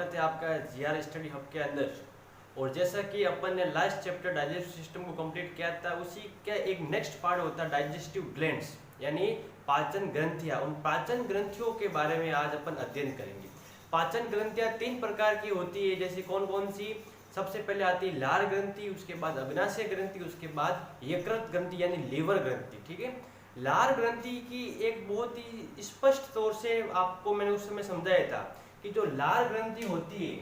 स्वागत है आपका जीआर स्टडी हब के अंदर। और जैसा कि अपन ने लास्ट चैप्टर डाइजेस्टिव सिस्टम को कंप्लीट किया था, उसी का एक नेक्स्ट पार्ट होता है डाइजेस्टिव ग्लैंड्स यानी पाचन ग्रंथियां। उन पाचन ग्रंथियों के बारे में आज अपन अध्ययन करेंगे। पाचन ग्रंथियां 3 प्रकार की होती है, जैसे कौन कौन सी? सबसे पहले आती है लार ग्रंथि, उसके बाद अग्नाशय ग्रंथि, उसके बाद यकृत ग्रंथि यानी लीवर ग्रंथि। ठीक है, लार ग्रंथि की एक बहुत ही स्पष्ट तौर से आपको मैंने उस समय समझाया था कि जो लार ग्रंथि होती है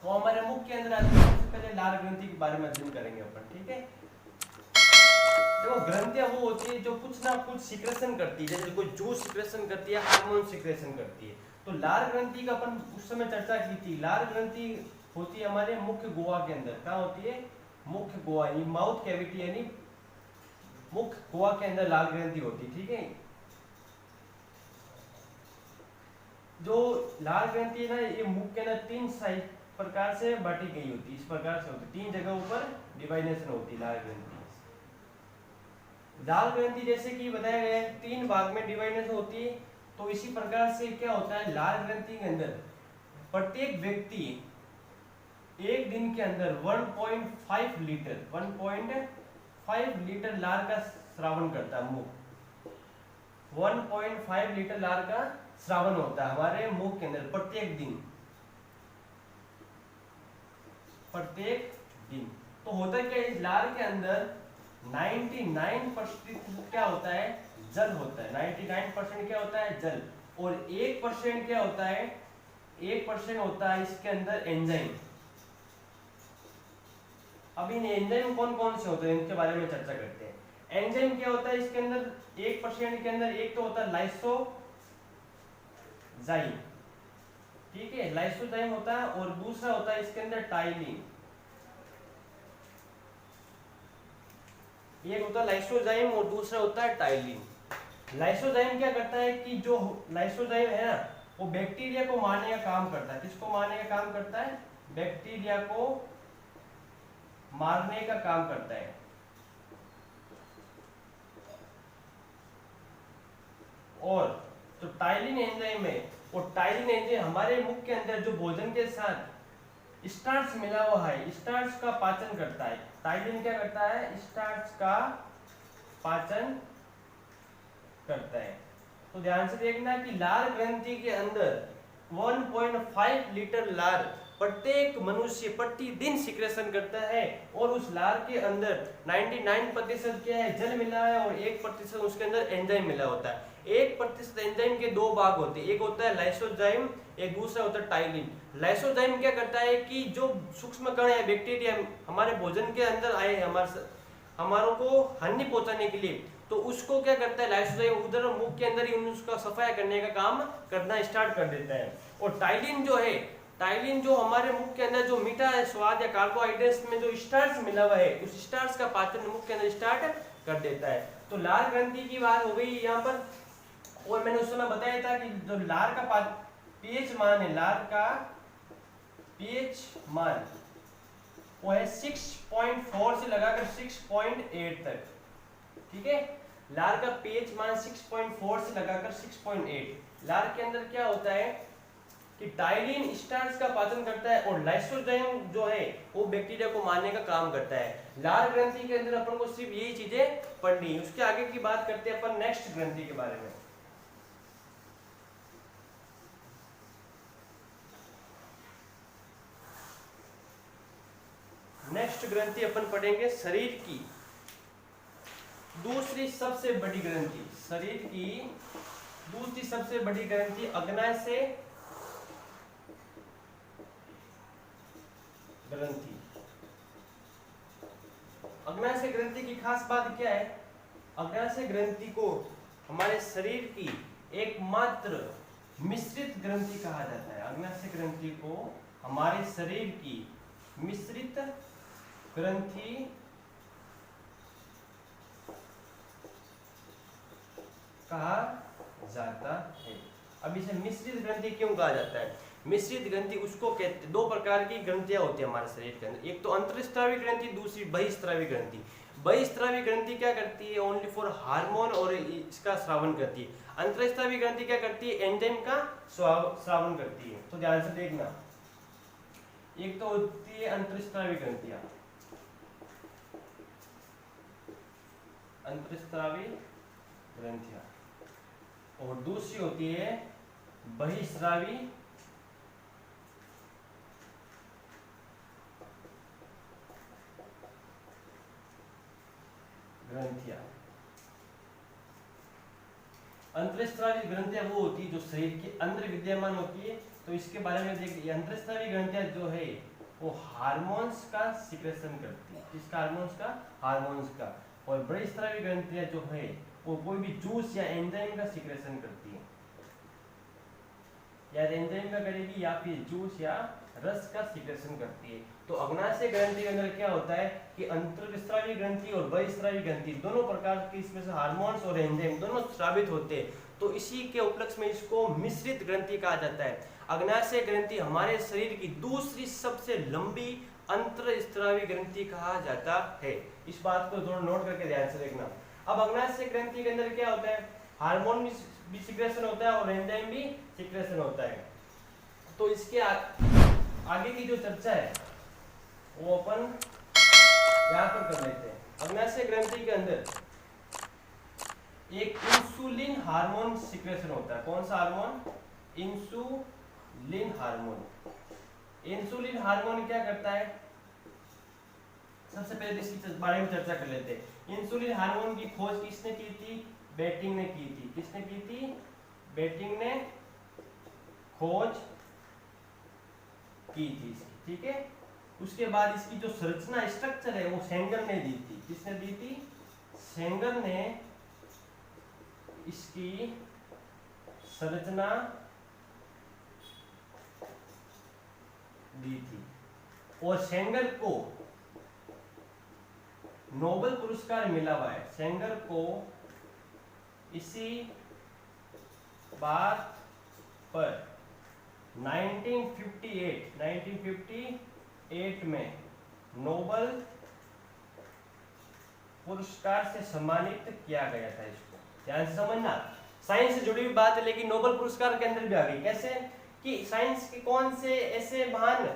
वो हमारे मुख के अंदर आती है। सबसे पहले लार ग्रंथि के बारे में अध्ययन करेंगे अपन। ठीक है, देखो ग्रंथियां वो होती है जो कुछ ना कुछ सिक्रेशन करती है, जैसे कोई जूस सिक्रेशन करती है, हार्मोन सिक्रेशन करती है। तो लार ग्रंथि का अपन उस समय चर्चा की थी। लार ग्रंथि होती है हमारे मुख्य गुहा के अंदर। कहाँ होती है? मुख्य गुहा यानी माउथ कैविटी यानी मुख गुहा के अंदर लार ग्रंथि होती है। ठीक है, जो लार ग्रंथि है ना, ये मुख के अंदर 3 साइज प्रकार से बांटी गई होती है। इस प्रकार से होती है, 3 जगहों पर डिवाइडेशन होती है लार ग्रंथि। लार ग्रंथि जैसे कि बताया गया है 3 भाग में डिवाइडेशन होती है। तो इसी प्रकार से क्या होता है, लार ग्रंथि के अंदर प्रत्येक व्यक्ति एक दिन के अंदर 1.5 लीटर लार का श्रावण करता है। मुख 1.5 लीटर लार का श्रावण होता है हमारे मुख के अंदर प्रत्येक दिन। तो होता क्या है, इस लार के अंदर 99% क्या होता है? जल होता है। 99% क्या होता है? जल। और 1% क्या होता है? 1% होता है इसके अंदर एंजाइम। अब इन एंजाइम कौन कौन से होते हैं इनके बारे में चर्चा करते हैं। एंजाइम क्या होता है इसके अंदर? 1% के अंदर एक तो होता है लाइसोजाइम। ठीक है, लाइसोजाइम होता है, और दूसरा होता है इसके अंदर टाइलिन। एक होता है लाइसोजाइम और दूसरा होता है टाइलिन। लाइसोजाइम क्या करता है कि जो लाइसोजाइम है ना, वो बैक्टीरिया को मारने का काम करता है। किसको मारने का काम करता है? बैक्टीरिया को मारने का काम करता है। और जो टाइलिन एंजाइम है, वो टाइलिन एंजाइम हमारे मुख के अंदर जो भोजन के साथ स्टार्च मिला हुआ है, स्टार्च का पाचन करता है। टाइलिन क्या करता है? स्टार्च का पाचन करता है। तो ध्यान से देखना कि लार ग्रंथि के अंदर 1.5 लीटर लार प्रत्येक मनुष्य प्रतिदिन सिक्रेशन करता है। और उस लार के अंदर 99% क्या है? जल मिला है, और 1% उसके अंदर एंजाइम मिला होता है। 1% एंजाइम के 2 भाग होते हैं, एक होता है लाइसोजाइम, एक दूसरा होता है टाइलिन। लाइसोजाइम क्या करता है कि जो सूक्ष्म कण है, बैक्टीरिया हमारे भोजन के अंदर आए हमारों को हानि पहुंचाने के लिए, तो उसको क्या करता है लाइसोजाइम उधर मुख के अंदर ही उसका सफाया करने का काम करना स्टार्ट कर देता है। और टाइलिन जो है, टाइलिन जो हमारे मुख के अंदर जो मीठा है स्वाद या कार्बोहाइड्रेट्स में जो स्टार्च मिला हुआ है, उस स्टार्च का पाचन मुख के अंदर स्टार्ट कर देता है। तो लार ग्रंथि की बात हो गई यहाँ पर। और मैंने उस समय बताया था कि जो लार का पीएच मान है, लार का पीएच मान वो है 6.4 से लगाकर 6.8 तक। ठीक है, लार का पीएच मान 6.4 से लगाकर 6.8। लार के अंदर क्या होता है कि टाइलिन स्टार्च का पाचन करता है, और लाइसोजाइम जो है वो बैक्टीरिया को मारने का काम करता है। लार ग्रंथि के अंदर अपन को सिर्फ यही चीजें पढ़नी है। उसके आगे की बात करते हैं अपन नेक्स्ट ग्रंथि के बारे में। नेक्स्ट ग्रंथि अपन पढ़ेंगे शरीर की दूसरी सबसे बड़ी ग्रंथि। शरीर की दूसरी सबसे बड़ी ग्रंथि अग्नाशय ग्रंथि। अग्नाशय ग्रंथि की खास बात क्या है? अग्नाशय ग्रंथि को हमारे शरीर की एकमात्र मिश्रित ग्रंथि कहा जाता है। अग्नाशय ग्रंथि को हमारे शरीर की मिश्रित ग्रंथि कहा जाता है। अब इसे मिश्रित ग्रंथि क्यों कहा जाता है? मिश्रित ग्रंथि उसको कहते हैं, 2 प्रकार की ग्रंथियां होती है हमारे शरीर के अंदर। एक तो अंतःस्रावी ग्रंथि, दूसरी बहिस्रावी ग्रंथि। बहिस्रावी ग्रंथि क्या करती है? ओनली फॉर हार्मोन और इसका श्रावण करती है। अंतःस्रावी ग्रंथि क्या करती है? एंजाइम का श्रावण करती है। तो ध्यान से देखना, एक तो होती है अंतःस्रावी ग्रंथियां, अंतःस्रावी ग्रंथियां, और दूसरी होती है बहिस्रावी ग्रंथियां। अंतःस्रावी ग्रंथियां वो होती है जो शरीर के अंदर विद्यमान होती है। तो इसके बारे में देखिए, अंतःस्रावी ग्रंथियां जो है वो हार्मोन्स का सिक्रेशन करती है। किसका? हार्मोन्स का, हार्मोन्स का। और बहिस्रावी ग्रंथियां जो है वो कोई भी जूस या एंजाइम का सिक्रेशन करती है, या एंजाइम का करेगी या फिर जूस या रस का सिक्रेशन करती है। तो अग्नाशय ग्रंथि के अंदर क्या होता है कि अंतःस्रावी ग्रंथि और बहिस्रावी ग्रंथि दोनों प्रकार के इसमें से हार्मोन्स और एंजाइम दोनों स्रावित होते हैं। तो इसी के उपलक्ष्य में इसको मिश्रित ग्रंथि कहा जाता है। अग्नाशय ग्रंथि हमारे शरीर की दूसरी सबसे लंबी अंतःस्रावी ग्रंथि कहा जाता है। इस बात को थोड़ा नोट करके ध्यान से देखना। अब अग्नाशय ग्रंथि के अंदर क्या होता है, हार्मोन भी सिक्रेशन होता है और एंजाइम भी सिक्रेशन होता है। तो इसके आगे की जो चर्चा है वो अपन यहाँ पर कर लेते हैं। अग्नाशय ग्रंथि के अंदर एक इंसुलिन हार्मोन सिक्रेशन होता है। कौन सा hormone? Insulin hormone. Insulin hormone क्या करता है, सबसे पहले इसके बारे में चर्चा कर लेते हैं। इंसुलिन हार्मोन की खोज किसने की थी? बेटिंग ने की थी। किसने की थी? बेटिंग ने खोज की थी इसकी, ठीक है। उसके बाद इसकी जो संरचना स्ट्रक्चर है वो सेंगर ने दी थी। किसने दी थी? सेंगर ने इसकी संरचना दी थी। और सेंगर को नोबेल पुरस्कार मिला हुआ है। सेंगर को इसी बात पर 1958 में नोबेल पुरस्कार से सम्मानित किया गया था। इसको ध्यान से समझना, साइंस से जुड़ी हुई बात है लेकिन नोबेल पुरस्कार के अंदर भी आ गई। कैसे कि साइंस के कौन से ऐसे महान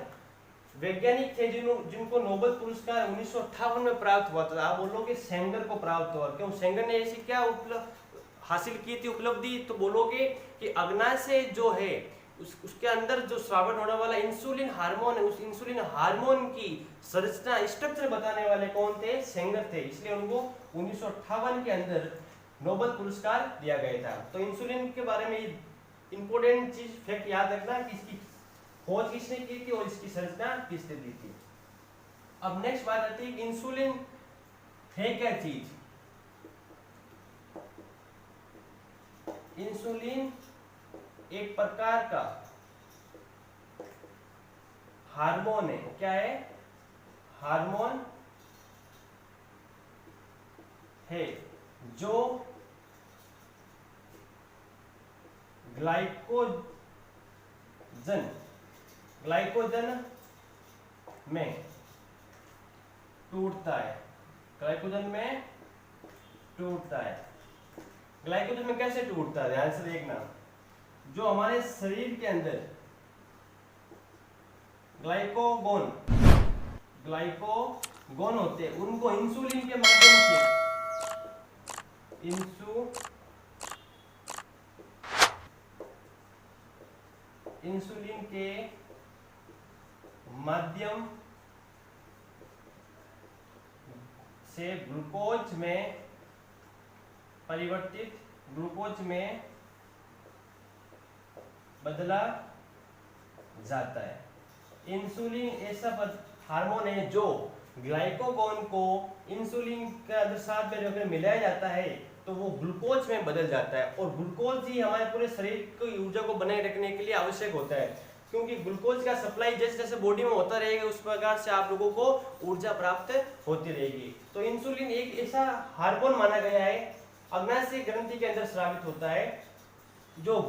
वैज्ञानिक थे जिनको नोबेल पुरस्कार 1958 में प्राप्त हुआ था? आप बोलोगे सेंगर को प्राप्त हुआ। क्यों? सेंगर ने ऐसी क्या हासिल की थी उपलब्धि? तो बोलोगे कि अग्नाशय जो है उसके अंदर जो श्रावण होने वाला इंसुलिन हार्मोन है, उस इंसुलिन हार्मोन की संरचना स्ट्रक्चर बताने वाले कौन थे? सेंगर थे। इसलिए उनको 1958 के अंदर नोबेल पुरस्कार दिया गया था। तो इंसुलिन के बारे में इंपोर्टेंट चीज फैक्ट याद रखना कि इसकी खोज किसने की थी और इसकी संरचना किसने दी थी। अब नेक्स्ट बात आती है कि इंसुलिन है क्या चीज? इंसुलिन एक प्रकार का हार्मोन है। क्या है? हार्मोन है जो ग्लाइकोजन में टूटता है। ग्लाइकोजन में टूटता है। ग्लाइकोजन में कैसे टूटता है? ध्यान से देखना। जो हमारे शरीर के अंदर ग्लाइकोगोन होते हैं उनको इंसुलिन के माध्यम से इंसुलिन के माध्यम से ग्लूकोज में परिवर्तित, ग्लूकोज में बदला जाता है। इंसुलिन ऐसा हार्मोन है जो ग्लाइकोगोन को इंसुलिन के अंदर साथ में अगर मिलाया जाता है तो वो ग्लूकोज में बदल जाता है। और ग्लूकोज ही हमारे पूरे शरीर की ऊर्जा को बनाए रखने के लिए आवश्यक होता है, क्योंकि ग्लूकोज का सप्लाई जैसे जैसे बॉडी में होता रहेगा उस प्रकार से आप लोगों को ऊर्जा प्राप्त होती रहेगी। तो इंसुलिन एक ऐसा हार्मोन माना गया है, अग्नाशय ग्रंथि के अंदर स्रावित होता है, जो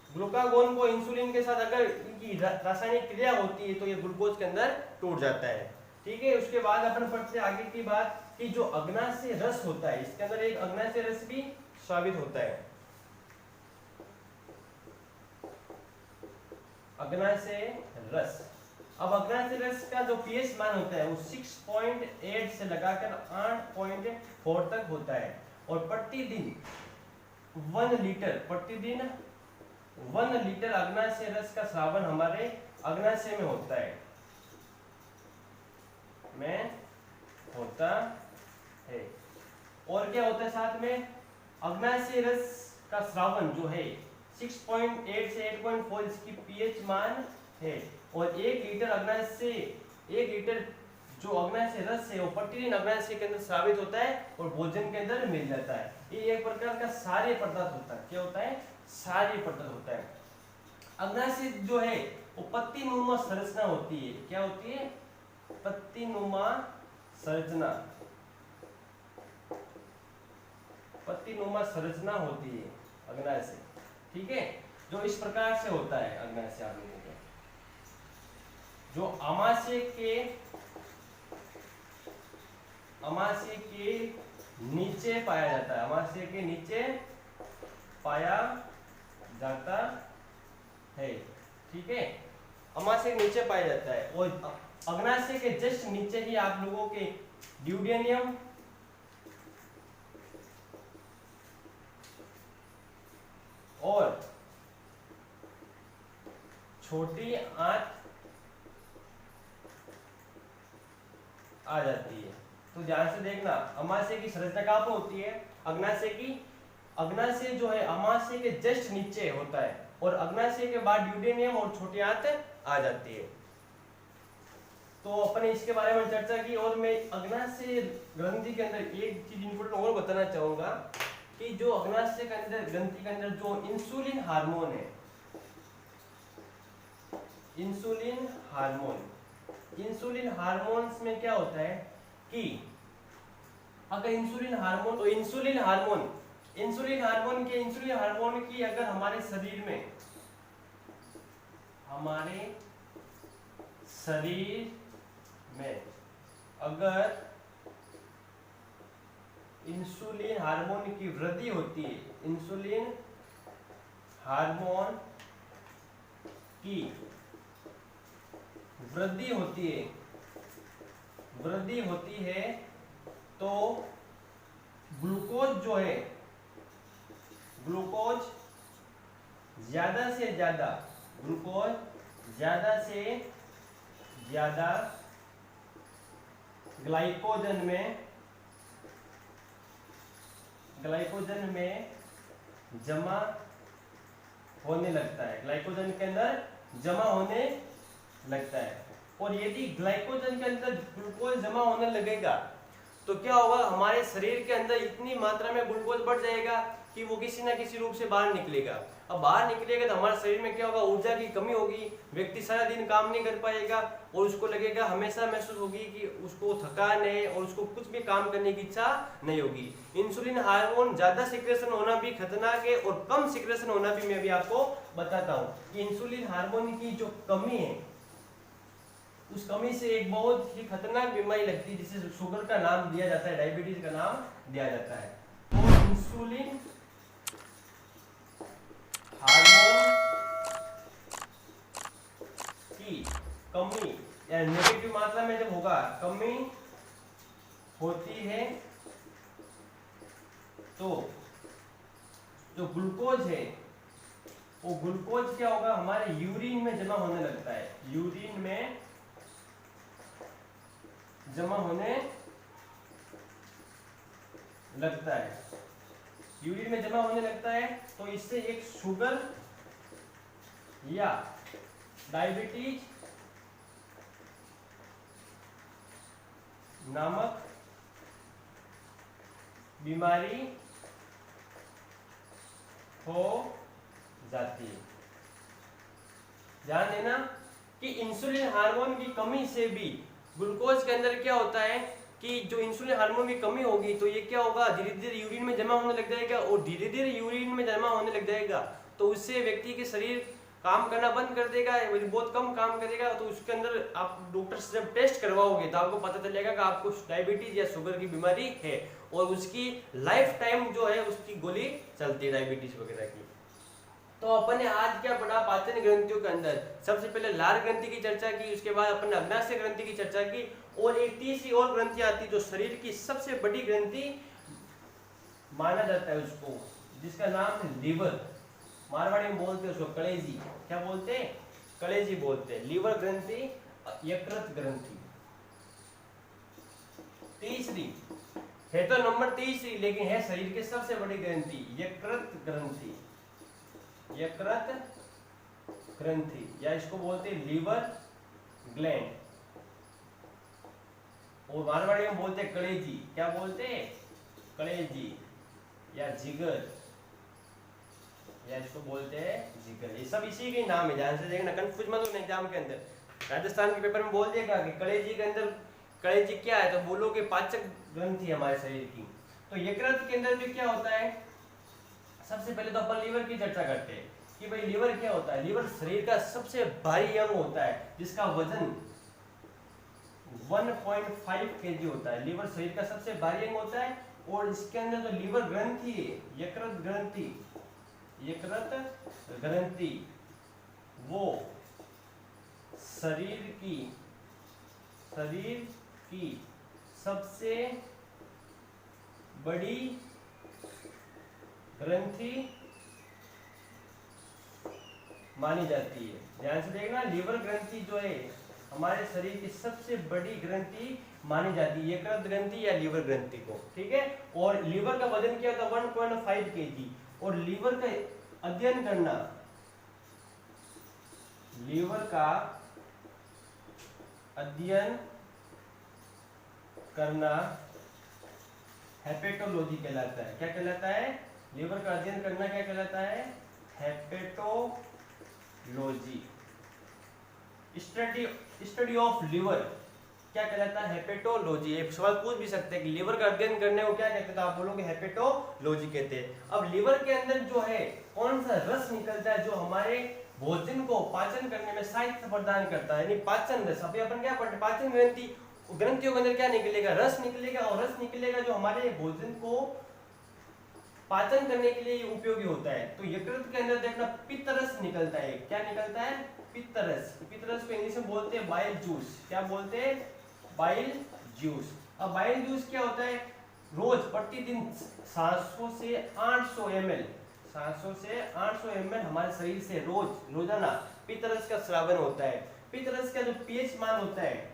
ग्लूकागोन को इंसुलिन के साथ अगर इनकी रासायनिक क्रिया होती है तो ये ग्लूकोज के अंदर टूट जाता है। ठीक है। उसके बाद अपन पढ़ते आगे की बात कि जो अग्नाशय रस होता है, इसके अंदर एक अग्नाशय रस भी स्रावित होता है। अग्नाशय रस अब अग्नाशय रस का जो पीएच मान होता है वो 6.8 से लगाकर 8.4 तक होता है और प्रतिदिन 1 लीटर अग्नाशय रस का श्रावण हमारे अग्नाशय में होता है और क्या होता है साथ में अग्नाशय रस का श्रावण जो है 6.8 से 8.4 इसकी पीएच मान है और 1 लीटर जो अग्नाशय रस है वो प्रतिदिन अग्नाशय के अंदर स्रावित होता है और भोजन के अंदर मिल जाता है। ये एक प्रकार का सारे पदार्थ होता है। क्या होता है? सारे पदार्थ होता है। अग्नाशय जो है वो पत्तीनुमा संरचना होती है। क्या होती है? पत्तीनुमा संरचना होती है अग्नाशय। ठीक है, जो इस प्रकार से होता है अग्नाशय। आप लोगों को जो अमाशय के नीचे पाया जाता है, अमाशय के नीचे पाया जाता है। ठीक है, अमाशय के नीचे पाया जाता है और अग्नाशय के जस्ट नीचे ही आप लोगों के ड्यूडेनियम और छोटी आंत आ जाती है। तो ध्यान से देखना, अमाशय की संरचना कहां पर होती है? अग्नाशय जो है अमाशय के जस्ट नीचे होता है और अग्नाशय के बाद ड्यूडेनियम और छोटी आंत आ जाती है। तो अपने इसके बारे में चर्चा की और मैं अग्नाशय ग्रंथि के अंदर एक चीज इंपॉर्टेंट और बताना चाहूंगा कि जो अग्नाशय के अंदर ग्रंथि के अंदर जो इंसुलिन हार्मोन है, इंसुलिन हार्मोन्स में क्या होता है कि अगर इंसुलिन हार्मोन की अगर हमारे शरीर में अगर इंसुलिन हार्मोन की वृद्धि होती है, इंसुलिन हार्मोन की वृद्धि होती है तो ग्लूकोज जो है, ग्लूकोज ज्यादा से ज्यादा ग्लाइकोजन में जमा होने लगता है, ग्लाइकोजन के अंदर जमा होने लगता है। और यदि ग्लाइकोजन के अंदर ग्लूकोज जमा होने लगेगा तो क्या होगा? हमारे शरीर के अंदर इतनी मात्रा में ग्लूकोज बढ़ जाएगा कि वो किसी ना किसी रूप से बाहर निकलेगा। अब बाहर निकलेगा तो हमारे शरीर में क्या होगा? ऊर्जा की कमी होगी, व्यक्ति सारा दिन काम नहीं कर पाएगा और उसको लगेगा, हमेशा महसूस होगी कि उसको थकान है और उसको कुछ भी काम करने की इच्छा नहीं होगी। इंसुलिन हार्मोन ज्यादा सिक्रेशन होना भी खतरनाक है और कम सिक्रेशन होना भी मैं भी आपको बताता हूँ कि इंसुलिन हार्मोन की जो कमी है उस कमी से एक बहुत ही खतरनाक बीमारी लगती है जिसे शुगर का नाम दिया जाता है, डायबिटीज का नाम दिया जाता है। तो इंसुलिन हार्मोन की कमी या नेगेटिव मात्रा में जब होगा, कमी होती है तो जो ग्लूकोज है वो ग्लूकोज क्या होगा? हमारे यूरिन में जमा होने लगता है, यूरिन में जमा होने लगता है। तो इससे एक शुगर या डायबिटीज नामक बीमारी हो जाती है। ध्यान देना कि इंसुलिन हार्मोन की कमी से भी ग्लूकोज के अंदर क्या होता है कि जो इंसुलिन हार्मोन की कमी होगी तो ये क्या होगा? धीरे धीरे यूरिन में जमा होने लग जाएगा और धीरे धीरे यूरिन में जमा होने लग जाएगा तो उससे व्यक्ति के शरीर काम करना बंद कर देगा, बहुत कम काम करेगा। तो उसके अंदर आप डॉक्टर से जब टेस्ट करवाओगे तो आपको पता चलेगा कि आपको डायबिटीज या शुगर की बीमारी है और उसकी लाइफ टाइम जो है उसकी गोली चलती है डायबिटीज वगैरह की। तो तो अपन ने आज क्या पढ़ा पाचन ग्रंथियों के अंदर? सबसे पहले लार ग्रंथि की चर्चा की, उसके बाद अपन ने अग्नाशय ग्रंथि की चर्चा की, और एक तीसरी और ग्रंथि आती जो शरीर की सबसे बड़ी ग्रंथि माना जाता है उसको, जिसका नाम है लीवर। मारवाड़ी में बोलते हैं उसको कलेजी। क्या बोलते हैं? कलेजी बोलते हैं। लीवर ग्रंथि, यकृत ग्रंथि। तीसरी है तो नंबर तीसरी, लेकिन है शरीर की सबसे बड़ी ग्रंथि यकृत ग्रंथि। यकृत ग्रंथि या इसको बोलते हैं लीवर ग्लैंड, और मारवाड़ी में बोलते हैं कलेजी। क्या बोलते हैं? कलेजी या जिगर, या इसको बोलते हैं जिगर। ये सब इसी के नाम है, ध्यान से देखना, कंफ्यूज मत होना एग्जाम के अंदर। राजस्थान के पेपर में बोल देगा कि कलेजी के अंदर, कलेजी क्या है तो बोलो कि पाचक ग्रंथि है हमारे शरीर की। तो यकृत के अंदर भी क्या होता है? सबसे पहले तो अपन लीवर की चर्चा करते हैं कि भाई लीवर क्या होता है। लीवर शरीर का सबसे भारी अंग होता है, जिसका वजन 1.5 kg होता है। लीवर शरीर का सबसे भारी अंग होता है, और इसके अंदर जो लीवर ग्रंथि है, यकृत ग्रंथि, यकृत ग्रंथि वो शरीर की सबसे बड़ी ग्रंथि मानी जाती है। ध्यान से देखना, लीवर ग्रंथि जो है हमारे शरीर की सबसे बड़ी ग्रंथि मानी जाती है, यकृत ग्रंथि या लीवर ग्रंथि को, ठीक है। और लीवर का वजन क्या होता है? 1.5 kg। और लीवर का अध्ययन करना, लीवर का अध्ययन करना हेपेटोलॉजी कहलाता है। क्या कहलाता है? लीवर का अध्ययन करना क्या कहलाता है? हेपेटोलॉजी। स्टडी ऑफ लीवर क्या कहलाता है? हेपेटोलॉजी। एक सवाल पूछ भी सकते हैं कि लीवर का अध्ययन करने को क्या कहते हैं, तो आप बोलोगे हेपेटोलॉजी कहते हैं। अब लीवर के अंदर जो है कौन सा रस निकलता है जो हमारे भोजन को पाचन करने में सहायता प्रदान करता है, यानी पाचन रस। अभी अपन क्या पढ़ते? पाचन ग्रंथि, ग्रंथियों के अंदर क्या निकलेगा? रस निकलेगा, और रस निकलेगा जो हमारे भोजन को पाचन करने के लिए उपयोगी होता है। तो यकृत के अंदर देखना पित्तरस निकलता है। क्या निकलता है? पित्तरस। पित्तरस को इंग्लिश में बोलते हैं बाइल जूस। क्या बोलते हैं? Bile juice. अब बाइल जूस क्या होता है? रोज प्रतिदिन 700 से 800 ml, 700 से 800 ml हमारे शरीर से रोजाना पित्तरस का स्रावन होता है। पित्तरस का जो पीएच मान होता है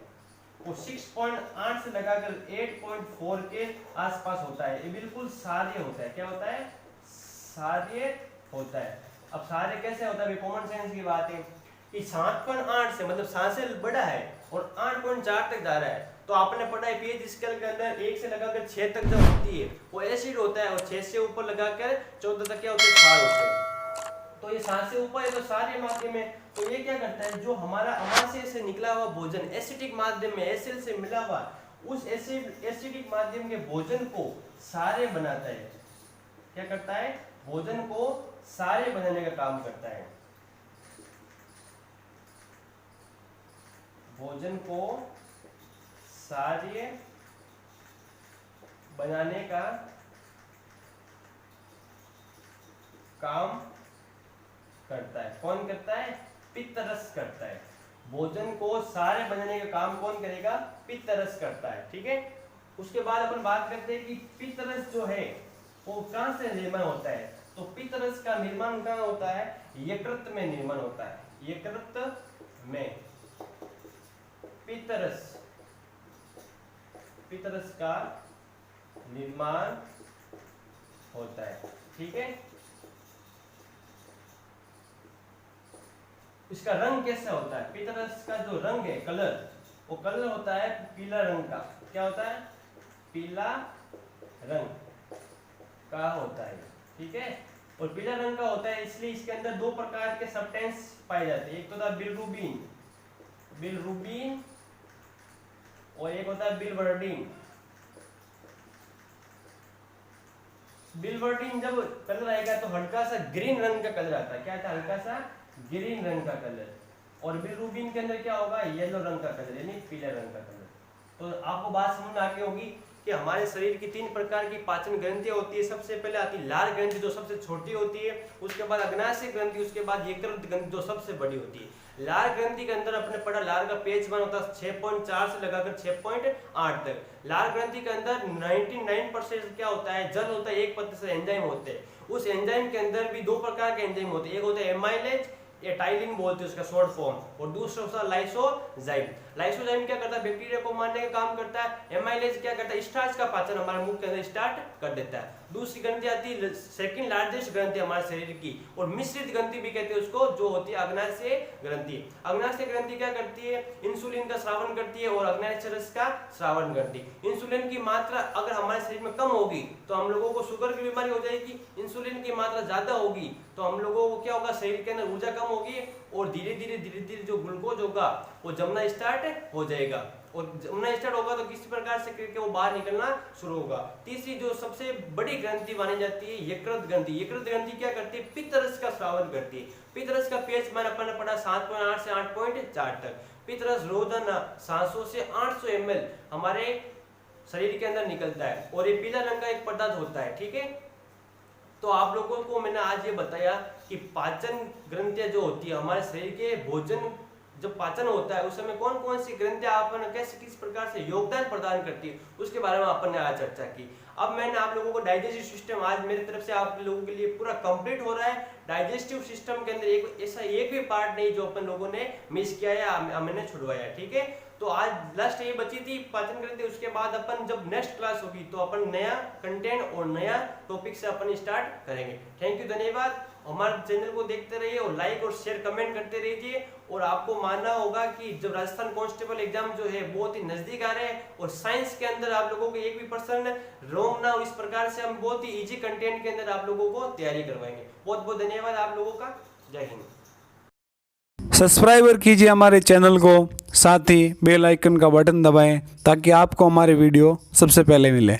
वो 6.8 से लगाकर 8.4 के आसपास होता है। ये बिल्कुल सार्य होता है। क्या होता है? सार्य होता है। अब सार्य कैसे होता है? कॉमन सेंस की बात है कि 7.8 से, मतलब 7 से बड़ा है और 8.4 तक जा रहा है, तो आपने पढ़ा है पीएच स्केल के अंदर 1 से लगाकर 6 तक जब होती है वो एसिड होता है, और 6 से ऊपर लगाकर 14 तक क्या होता है? क्षार होता है। तो ये 7 से ऊपर है तो सारे माध्यम में, तो ये क्या करता है? जो हमारा अमाशय से निकला हुआ भोजन एसिडिक माध्यम में एसिड से मिला हुआ, उस एसिडिक माध्यम के भोजन को सारे बनाता है। क्या करता है? भोजन को सारे बनाने का काम करता है। भोजन को सारे बनाने का काम करता है। कौन करता है? पित्तरस करता है। भोजन को सारे बनाने का काम कौन करेगा? पित्तरस करता है, ठीक है। उसके बाद अपन बात करते हैं कि पित्तरस जो है वो कहां से निर्माण होता है। तो पित्तरस का निर्माण कहां होता है? यकृत में निर्माण होता है। यकृत में पित्तरस का निर्माण होता है, ठीक है। इसका रंग कैसा होता है? पित्तरस का जो रंग है, कलर, वो कलर होता है पीला रंग का। क्या होता है? पीला रंग का होता है, ठीक है। और पीला रंग का होता है इसलिए इसके अंदर दो प्रकार के सब्सटेंस पाए जाते हैं। एक तो होता है बिलरुबिन और एक होता है बिलवर्डिन। बिलवर्डिन जब कलर आएगा तो हल्का सा ग्रीन रंग का कलर आता है। क्या आता है? हल्का सा ग्रीन रंग का कलर। और बिलरुबिन के अंदर क्या होगा? येलो रंग का कलर, यानी पीले रंग का कलर। तो आपको बात समझ में आ गई होगी कि हमारे शरीर की 3 प्रकार की पाचन ग्रंथियां होती है। सबसे पहले आती है लार ग्रंथि जो सबसे छोटी होती है, उसके बाद अग्नाशय ग्रंथि, उसके बाद यकृत ग्रंथि जो सबसे बड़ी होती है। लार ग्रंथि के अंदर अपने पढ़ा लार का pH मान होता है 6.4 से लगाकर 6.8 तक। लार ग्रंथि के अंदर 99% क्या होता है, जल होता है, 1% एंजाइम होते हैं। उस एंजाइम के अंदर भी 2 प्रकार के एंजाइम होते हैं, एक होता है एमाइलेज, ये टाइलिन बोलते हैं उसका शॉर्ट फॉर्म, और दूसरा होता है लाइसोजाइम। लाइसोजाइम क्या करता है, बैक्टीरिया को मारने का काम करता है। एमाइलेज क्या करता है, स्टार्च का पाचन हमारे मुख के अंदर स्टार्ट कर देता है। दूसरी ग्रंथि आती है सेकंड लार्जेस्ट ग्रंथि हमारे शरीर की, और मिश्रित ग्रंथि भी कहते हैं उसको, जो होती है अग्नाशय ग्रंथि। अग्नाशय ग्रंथि क्या करती है, इंसुलिन का स्रावन करती है और अग्नाशय रस का स्रावन करती है। इंसुलिन की मात्रा अगर हमारे शरीर में कम होगी तो हम लोगों को शुगर की बीमारी हो जाएगी। इंसुलिन की मात्रा ज्यादा होगी तो हम लोगों को क्या होगा, शरीर के अंदर ऊर्जा कम होगी और धीरे धीरे जो ग्लूकोज होगा वो जमना स्टार्ट हो जाएगा, और जमना स्टार्ट होगा तो किसी प्रकार से करके वो बाहर निकलना शुरू होगा। तीसरी जो सबसे बड़ी ग्रंथि मानी जाती है यकृत ग्रंथि। यकृत ग्रंथि क्या करती है, पित्त रस का स्रावन करती है। पित्त रस का pH मान अपन ने पढ़ा 7.8 से 8.4 तक। पित्त रस रोजाना 700 से 800 ml हमारे शरीर के अंदर निकलता है, और ये पीला रंग का एक पदार्थ होता है, ठीक है। तो आप लोगों को मैंने आज ये बताया कि पाचन ग्रंथियां जो होती है हमारे शरीर के भोजन जब पाचन होता है उस समय कौन कौन सी ग्रंथियां अपन कैसे किस प्रकार से योगदान प्रदान करती है, उसके बारे में अपन ने आज चर्चा की। अब मैंने आप लोगों को डाइजेस्टिव सिस्टम आज मेरी तरफ से आप लोगों के लिए पूरा कंप्लीट हो रहा है। डाइजेस्टिव सिस्टम के अंदर एक भी पार्ट नहीं जो अपन लोगों ने मिस किया है, मैंने छुड़वाया, ठीक है। तो आज लास्ट ये बची थी पाचन ग्रंथि। उसके बाद अपन जब नेक्स्ट क्लास होगी तो अपन नया कंटेंट और नया टॉपिक से अपन स्टार्ट करेंगे। थैंक यू, धन्यवाद। हमारे चैनल को देखते रहिए और लाइक और शेयर कमेंट करते रहिए। और आपको मानना होगा कि जब राजस्थान कांस्टेबल एग्जाम जो है बहुत ही नजदीक आ रहे हैं, और साइंस के अंदर आप लोगों को एक भी पर्सन रोंग ना हो, इस प्रकार से हम बहुत ही इजी कंटेंट के अंदर आप लोगों को तैयारी करवाएंगे। बहुत बहुत धन्यवाद आप लोगों का। जय हिंद। सब्सक्राइबर कीजिए हमारे चैनल को, साथ ही बेल आइकन का बटन दबाएं ताकि आपको हमारे वीडियो सबसे पहले मिले।